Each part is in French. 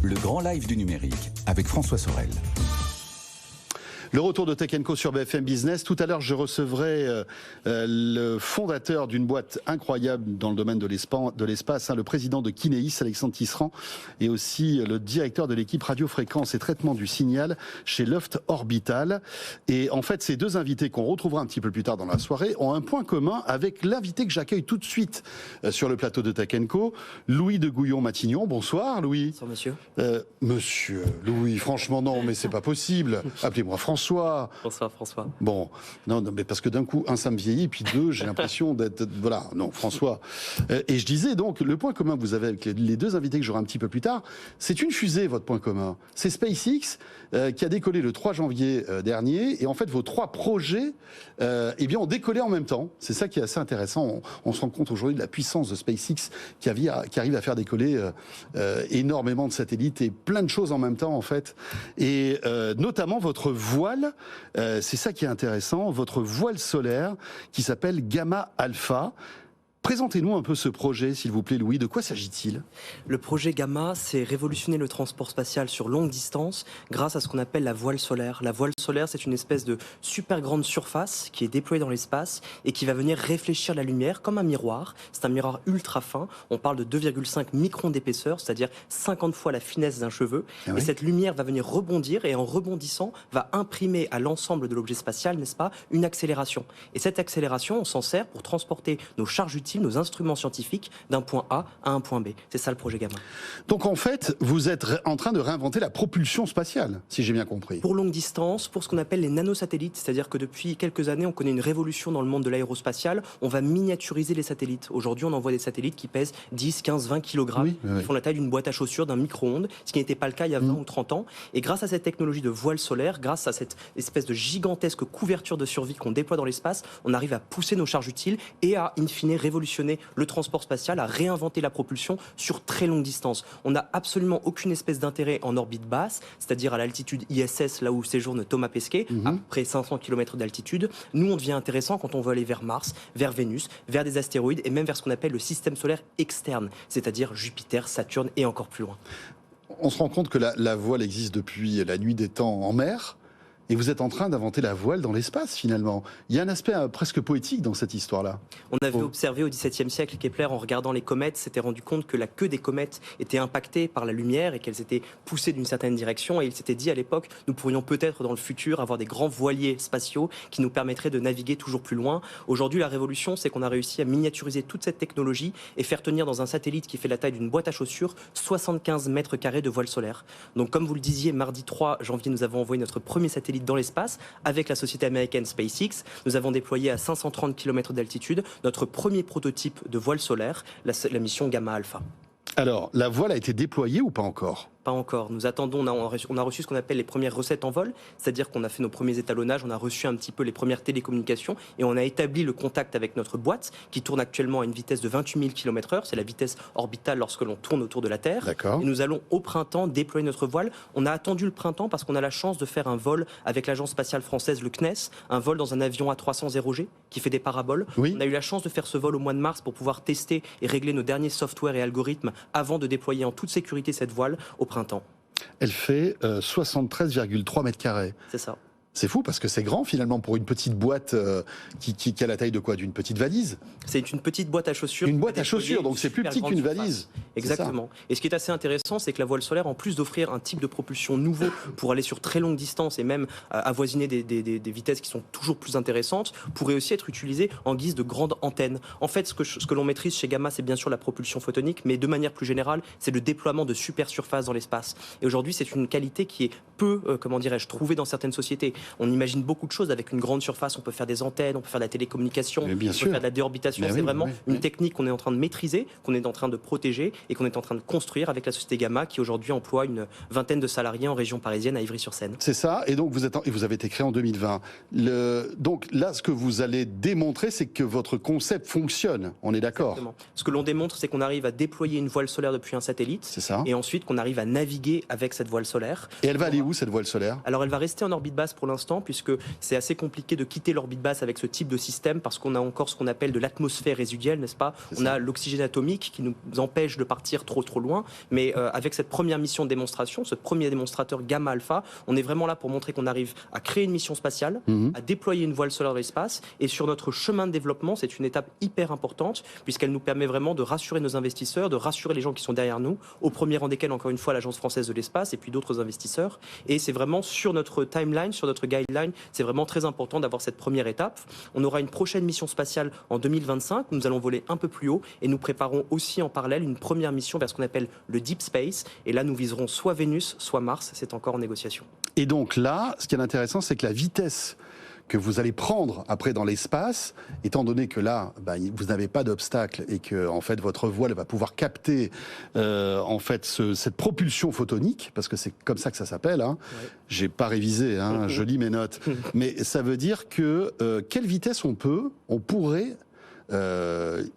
le grand live du numérique avec François Sorel. Le retour de Tech & Co sur BFM Business. Tout à l'heure, je recevrai le fondateur d'une boîte incroyable dans le domaine de l'espace, le président de Kinéis, Alexandre Tisserand, et aussi le directeur de l'équipe radiofréquence et traitement du signal chez Loft Orbital. Et en fait, ces deux invités qu'on retrouvera un petit peu plus tard dans la soirée ont un point commun avec l'invité que j'accueille tout de suite sur le plateau de Tech & Co, Louis de Gouillon-Matignon. Bonsoir, Louis. Bonsoir, monsieur. Monsieur Louis, franchement, non, mais c'est pas possible. Appelez-moi François. Bonsoir François. Bon, non, mais parce que d'un coup, un, ça me vieillit, puis deux, j'ai l'impression d'être... Voilà, non, François. Et je disais donc, le point commun que vous avez avec les deux invités que j'aurai un petit peu plus tard, c'est une fusée, votre point commun. C'est SpaceX qui a décollé le 3 janvier dernier, et en fait, vos trois projets ont décollé en même temps. C'est ça qui est assez intéressant. On se rend compte aujourd'hui de la puissance de SpaceX qui arrive à faire décoller énormément de satellites et plein de choses en même temps, en fait. Et notamment votre voile, c'est ça qui est intéressant, votre voile solaire qui s'appelle Gamma Alpha. Présentez-nous un peu ce projet, s'il vous plaît, Louis. De quoi s'agit-il ? Le projet Gamma, c'est révolutionner le transport spatial sur longue distance grâce à ce qu'on appelle la voile solaire. La voile solaire, c'est une espèce de super grande surface qui est déployée dans l'espace et qui va venir réfléchir la lumière comme un miroir. C'est un miroir ultra fin. On parle de 2,5 microns d'épaisseur, c'est-à-dire 50 fois la finesse d'un cheveu. Et cette lumière va venir rebondir et en rebondissant, va imprimer à l'ensemble de l'objet spatial, n'est-ce pas, une accélération. Et cette accélération, on s'en sert pour transporter nos charges utiles, nos instruments scientifiques d'un point A à un point B. C'est ça le projet Gamma. Donc en fait, vous êtes en train de réinventer la propulsion spatiale, si j'ai bien compris. Pour longue distance, pour ce qu'on appelle les nanosatellites, c'est-à-dire que depuis quelques années, on connaît une révolution dans le monde de l'aérospatial, on va miniaturiser les satellites. Aujourd'hui, on envoie des satellites qui pèsent 10, 15, 20 kg, qui font la taille d'une boîte à chaussures, d'un micro-ondes, ce qui n'était pas le cas il y a 20 ou 30 ans. Et grâce à cette technologie de voile solaire, grâce à cette espèce de gigantesque couverture de survie qu'on déploie dans l'espace, on arrive à pousser nos charges utiles et à, in fine, révolutionner le transport spatial, à réinventer la propulsion sur très longue distance. On n'a absolument aucune espèce d'intérêt en orbite basse, c'est-à-dire à l'altitude ISS, là où séjourne Thomas Pesquet, à près 500 km d'altitude. Nous, on devient intéressant quand on veut aller vers Mars, vers Vénus, vers des astéroïdes et même vers ce qu'on appelle le système solaire externe, c'est-à-dire Jupiter, Saturne et encore plus loin. On se rend compte que la voile existe depuis la nuit des temps en mer. Et vous êtes en train d'inventer la voile dans l'espace, finalement. Il y a un aspect presque poétique dans cette histoire-là. On avait observé au XVIIe siècle, Kepler, en regardant les comètes, s'était rendu compte que la queue des comètes était impactée par la lumière et qu'elles étaient poussées d'une certaine direction. Et il s'était dit à l'époque, nous pourrions peut-être dans le futur avoir des grands voiliers spatiaux qui nous permettraient de naviguer toujours plus loin. Aujourd'hui, la révolution, c'est qu'on a réussi à miniaturiser toute cette technologie et faire tenir dans un satellite qui fait la taille d'une boîte à chaussures 75 mètres carrés de voile solaire. Donc comme vous le disiez, mardi 3 janvier, nous avons envoyé notre premier satellite dans l'espace avec la société américaine SpaceX. Nous avons déployé à 530 km d'altitude notre premier prototype de voile solaire, la mission Gamma Alpha. Alors, la voile a été déployée ou pas encore ? Pas encore. Nous attendons, on a reçu ce qu'on appelle les premières recettes en vol, c'est-à-dire qu'on a fait nos premiers étalonnages, on a reçu un petit peu les premières télécommunications et on a établi le contact avec notre boîte qui tourne actuellement à une vitesse de 28 000 km/h. C'est la vitesse orbitale lorsque l'on tourne autour de la Terre. D'accord. Et nous allons au printemps déployer notre voile. On a attendu le printemps parce qu'on a la chance de faire un vol avec l'agence spatiale française, le CNES, un vol dans un avion A300 0G qui fait des paraboles. Oui. On a eu la chance de faire ce vol au mois de mars pour pouvoir tester et régler nos derniers softwares et algorithmes avant de déployer en toute sécurité cette voile au printemps. Elle fait 73,3 mètres carrés. C'est ça. C'est fou parce que c'est grand finalement pour une petite boîte qui a la taille de quoi ? D'une petite valise ? C'est une petite boîte à chaussures. Une boîte à chaussures, donc c'est plus petit qu'une valise. Exactement. Et ce qui est assez intéressant, c'est que la voile solaire, en plus d'offrir un type de propulsion nouveau pour aller sur très longue distance et même avoisiner des vitesses qui sont toujours plus intéressantes, pourrait aussi être utilisée en guise de grande antenne. En fait, ce que l'on maîtrise chez Gamma, c'est bien sûr la propulsion photonique, mais de manière plus générale, c'est le déploiement de super surfaces dans l'espace. Et aujourd'hui, c'est une qualité qui est peu, trouvée dans certaines sociétés. On imagine beaucoup de choses avec une grande surface. On peut faire des antennes, on peut faire de la télécommunication, on peut faire de la déorbitation. C'est vraiment une technique qu'on est en train de maîtriser, qu'on est en train de protéger et qu'on est en train de construire avec la société Gamma qui aujourd'hui emploie une vingtaine de salariés en région parisienne à Ivry-sur-Seine. C'est ça. Et donc vous avez été créé en 2020. Donc là, ce que vous allez démontrer, c'est que votre concept fonctionne. On est d'accord ? Exactement. Ce que l'on démontre, c'est qu'on arrive à déployer une voile solaire depuis un satellite. C'est ça. Et ensuite qu'on arrive à naviguer avec cette voile solaire. Et elle va aller où cette voile solaire ? Alors elle va rester en orbite basse pour l'instant, puisque c'est assez compliqué de quitter l'orbite basse avec ce type de système, parce qu'on a encore ce qu'on appelle de l'atmosphère résiduelle, n'est-ce pas? On a l'oxygène atomique qui nous empêche de partir trop loin, mais avec cette première mission de démonstration, ce premier démonstrateur Gamma Alpha, on est vraiment là pour montrer qu'on arrive à créer une mission spatiale, à déployer une voile solaire dans l'espace, et sur notre chemin de développement, c'est une étape hyper importante, puisqu'elle nous permet vraiment de rassurer nos investisseurs, de rassurer les gens qui sont derrière nous, au premier rang desquels, encore une fois, l'Agence française de l'espace, et puis d'autres investisseurs, et c'est vraiment sur notre timeline, sur notre guideline, c'est vraiment très important d'avoir cette première étape. On aura une prochaine mission spatiale en 2025, nous allons voler un peu plus haut, et nous préparons aussi en parallèle une première mission vers ce qu'on appelle le Deep Space, et là nous viserons soit Vénus, soit Mars, c'est encore en négociation. Et donc là, ce qui est intéressant, c'est que la vitesse que vous allez prendre après dans l'espace, étant donné que là, vous n'avez pas d'obstacle et que en fait votre voile va pouvoir capter en fait cette propulsion photonique, parce que c'est comme ça que ça s'appelle. Hein. Ouais. J'ai pas révisé, hein, je lis mes notes, mais ça veut dire que quelle vitesse on pourrait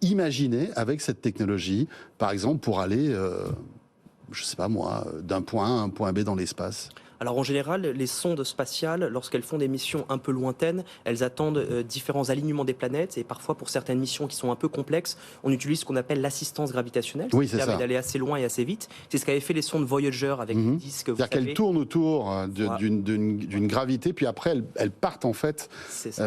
imaginer avec cette technologie, par exemple pour aller, je sais pas moi, d'un point A à un point B dans l'espace. Alors en général, les sondes spatiales, lorsqu'elles font des missions un peu lointaines, elles attendent différents alignements des planètes, et parfois pour certaines missions qui sont un peu complexes, on utilise ce qu'on appelle l'assistance gravitationnelle, oui, qui permet d'aller assez loin et assez vite. C'est ce qu'avaient fait les sondes Voyager avec des disques. C'est-à-dire qu'elles tournent autour d'une gravité, puis après elles partent en fait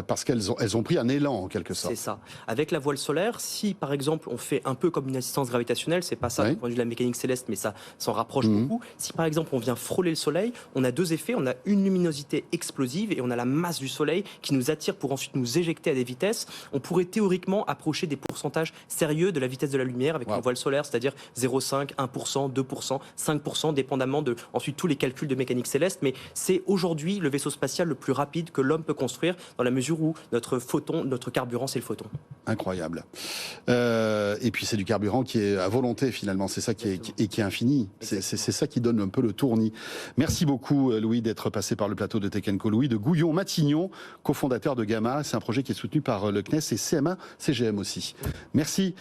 parce qu'elles ont pris un élan en quelque sorte. C'est ça. Avec la voile solaire, si par exemple on fait un peu comme une assistance gravitationnelle, c'est pas ça du point de vue de la mécanique céleste, mais ça s'en rapproche beaucoup. Si par exemple on vient frôler le Soleil, on a deux effets, on a une luminosité explosive et on a la masse du Soleil qui nous attire pour ensuite nous éjecter à des vitesses. On pourrait théoriquement approcher des pourcentages sérieux de la vitesse de la lumière avec une voile solaire, c'est-à-dire 0,5, 1%, 2%, 5%, dépendamment de ensuite tous les calculs de mécanique céleste. Mais c'est aujourd'hui le vaisseau spatial le plus rapide que l'homme peut construire, dans la mesure où notre photon, notre carburant, c'est le photon. Incroyable. Et puis c'est du carburant qui est à volonté finalement, c'est ça qui est infini. C'est ça qui donne un peu le tournis. Merci beaucoup Louis d'être passé par le plateau de Tech & Co. Louis de Gouillon-Matignon, cofondateur de Gamma. C'est un projet qui est soutenu par le CNES et CMA-CGM aussi. Merci.